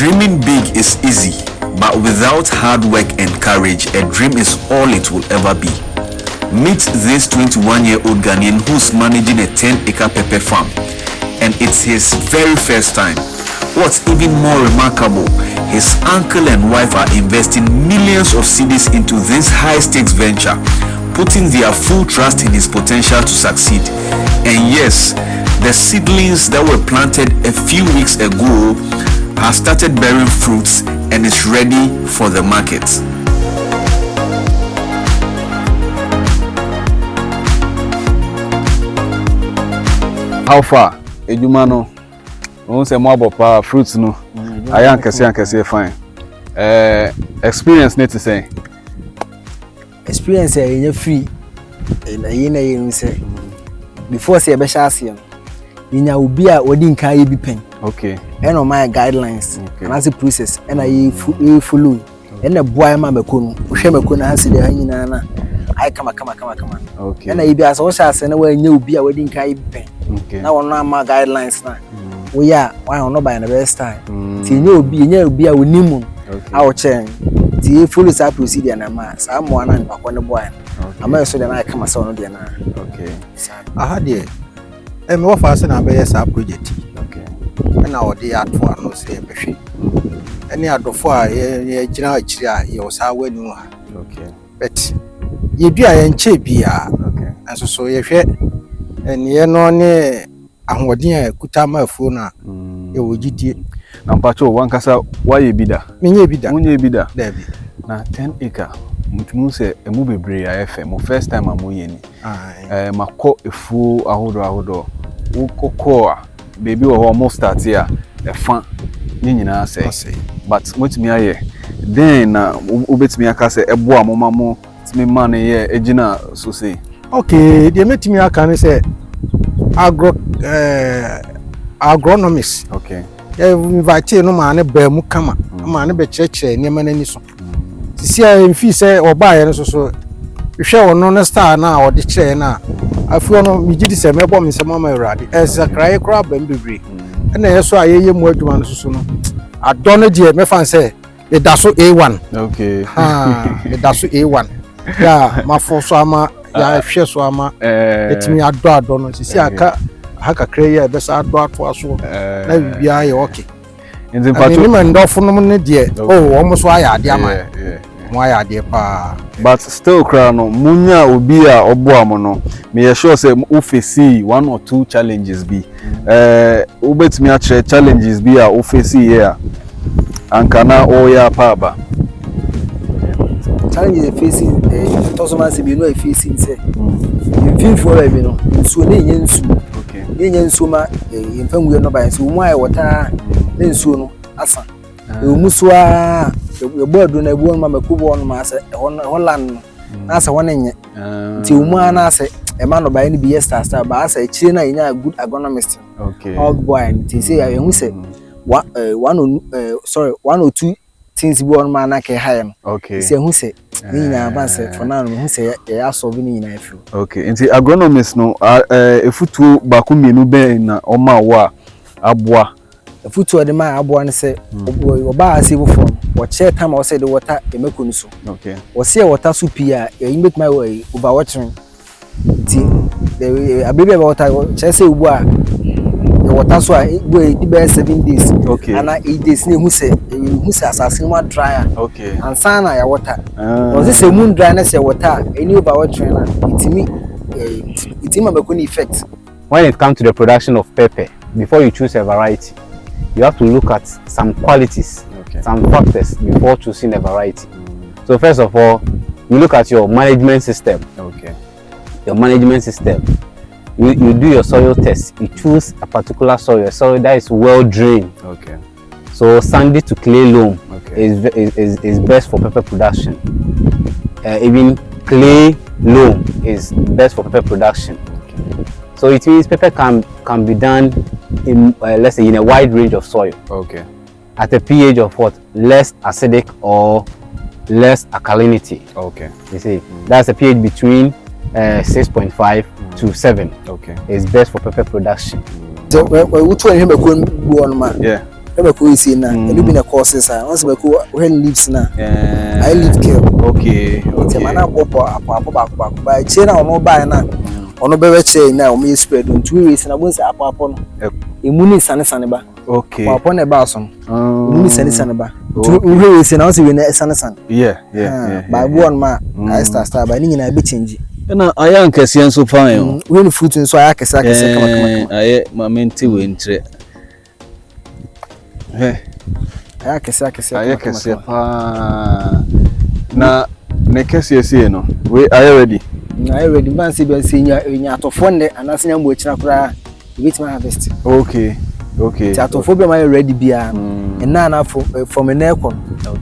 Dreaming big is easy, but without hard work and courage, a dream is all it will ever be. Meet this 21-year-old Ghanaian who's managing a 10-acre pepper farm, and it's his very first time. What's even more remarkable, his uncle and wife are investing millions of cedis into this high-stakes venture, putting their full trust in his potential to succeed. And yes, the seedlings that were planted a few weeks ago have started bearing fruits and is ready for the market. How far? Ejumano. Won say more about fruits no. Ayan kese fine. Experience need to say. Experience you free. You say before say be shasiam. Inya obi a wodi nkan ye bi pen. Okay. And on my guidelines. Okay. And as a process and I follow. And the boy ma meko no. Hwe meko na hase de hanyina na. I come. Okay. And I be as o shase na wa nya obi a wodi nkan ye bi pen. Okay. Now on my guidelines na. We are why not by the best time. Ti nya obi a wonimu. Okay. I will change. Ti follow that procedure na ma. Sa mo na npa ko ne boy. Okay. Am so de na I come so no de na. Okay. Aha de me wo fa se na be yes project. Okay. Na o de ato ano se be hwe. Eni adofo a ye gina akiri a ye osa wanu ha. Okay. But ye dua ye nche bia. Okay. Anso so ye hwe eni ye no ne ahwodin a kuta ma afuo na ye wogidie. Na mpacho wankasa waye bida. Menye bida. Munye bida. Dabi. Na 10 acre. Mutimu se emu bebre ya FM. Mo first time amoye ni. Mako efuo ahodo. Ukoko a baby wo almost start here. Efa nyina say. But mutimi aye. Then na ubetimi aka say ebo amoma mo timi man ye ejina so say. Okay, the metimi aka ne say agronomist. Okay. Invite no man ba mu kama. Man be chekire niam na ni so. Sisi a mfi say oba ye no so hwe wono no star na o de kire na afuo no migidi se mebo me se mama urade sakraye kra ba mbebre na yeso ayeye mu adwuma no so no adono die me fan say e da so A1. Okay. E da so A1 ya mafo so ama ya hwe so ama etimi ado no sisi aka haka kraye be sa ado ato aso na bibia ye okay. In fact, ni man do funu ne die o so aya ade ama why dey pa but still no munya obi a oboamo no me sure say u face one or two challenges be ubetimi a challenges be a u face here ankana o ya pa ba challenges facing to so man say be no facing say in for be no so ne nyensu okay ne nyensu ma yemfanwe no ba so mu ayi wota ne nsu no asa emusua ebodu na ebu ma mekubo no ma se Holland na se wonenye ti umu na se e ma no ba ni bi star ba se chire na nya good agronomist. Okay. All boy ti say ya hu se one or two things bi on ma na ke high no. Okay. Say hu se ni nya ba se for now hu se ya solve ni nya afi. Okay. Nti agronomist no efutu baku mienu be na o ma wa aboa futu de ma abo an say oba ase before wo che time wo say the water e meko ni so. Okay. Wo say water so pia e make my way over watering ti the abebe water che say ubu a the water so a go e be 7 days. Okay. And 8 days ni hu say assassin one dryer. Okay. And sana ya water was this a moon dryness ya water any over watering na itimi meko ni effect. When it comes to the production of pepper, before you choose a variety, you have to look at some qualities, some factors before choosing a variety. So first of all, you look at your management system. Okay. Your management system. You do your soil test. You choose a particular soil that is well drained. Okay. So sandy to clay loam is best for pepper production. Even clay loam is best for pepper production. Okay. So it means pepper can be done in let's say in a wide range of soil. Okay. At a pH of what? Less acidic or less alkalinity. Okay. You see, that's a pH between 6.5 to 7. Okay. It's best for pepper production. So which one him go on man? Yeah. ebe ko isi na elu bi na courses a once be ko when leaves na I leave care okay te mana popo apo ba che na ono ba na ono be we che na o me spread on 2 weeks na bon se apo no emu ni sane ba okay apo na ba so emu ni sane ba 2 weeks na o se we na sane yeah ba bon ma I start ba ni nyina be change na aya nkese nso fan yo we ni fruit nso aya kese kama aye ma menti we ntre aya kese aya kese pa na ne kese ese no we are you ready na I ready man say be say nya atofo ne anase nya mbo kira kura wait my harvest okay atofo be my ready bia na from a nekon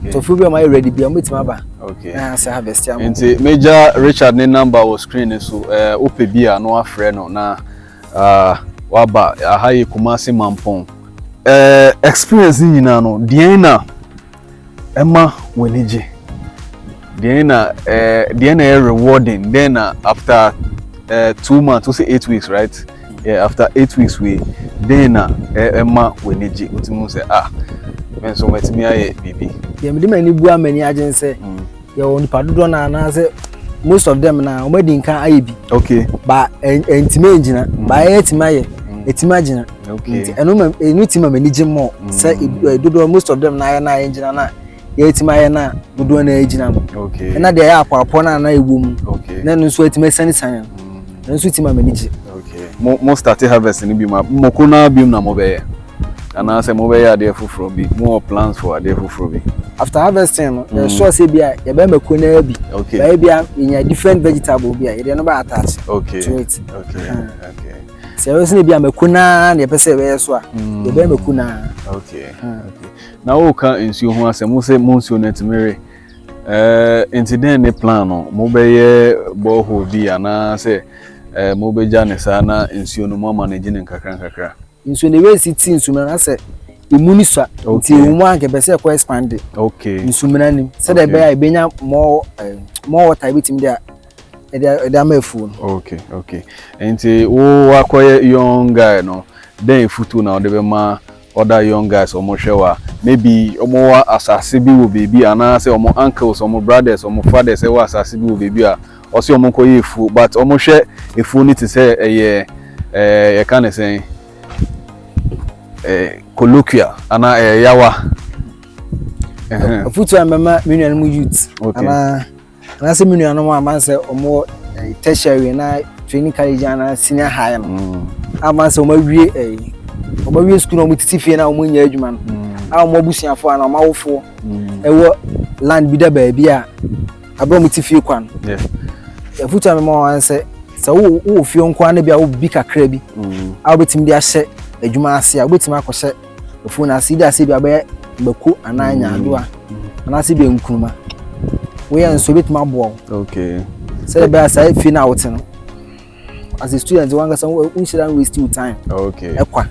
atofo be my ready bia wait my ba okay na say harvest am nti Major Richard ne number was screen so ope bia no afre no na waba ahaye Kumasi Mampong experience nyina no Diana Emma Wenije Diana rewarding then after 2 months we say 8 weeks right after 8 weeks we then Emma Wenije utimu say men so metimi aye bibi ye me mani bua mani agen say ye won padodo na say most of them na omadi nkan aye bi okay ba entima engina ba etima aye etima agina okay enu tima mani gimo say dodo most of them na engina na ye etima aye na dodo na engina okay na de ya apo na ewum okay na nso etima sani san na nso tima mani gi okay mo start harvest ni bi ma mo ko na bi na mo be and I say mo be ya dey fufuro bi more plans for dey fufuro bi after harvesting no sure say bia ye be mako na bi okay bia in different vegetable bia ye dey no ba attach okay to it okay so we say bia mako na ye pese we so a ye be mako na okay na o ka nsuo ho asem mo say mo nsuo na timere incident ne plan no mo be ye borehole bi ana say mo be ja ne sa na nsuo no mo manage ne nkakra nsuo ne we city nsuo na say imuni swa ti umu anke be say ko expand okay nsuo na nim say da be ya benya more water bitim dia e da mafu okay enti wo akoye young guy no then futu na o de be ma other young guys omo hwewa maybe omo wa asase bi wo baby ana say omo uncles omo brothers omo fathers e wa asase bi wo baby a o say omo koye efu but omo hwe efu ni ti say ye kan say colloquial ana yawa futu amema menu mu youth ana say menu anu ma say omo tertiary na training college ana senior high no ama say omo wie school no mutiti fie na omo nya adwuma no omo busuafo ana omawofo ewo land bi da ba bia abro mutiti fie kwan futu amema wan say wo fie nko ana bia wo bi kakra bi a obetim dia hye adwuma ase a obetim akɔhye ofu na ase dia ase bia ba bako ana nya adoa ana ase bia Nkruma we yan so betim abo okay say bia say fie na wote no as a student one ga some unshira waste time okay ekwa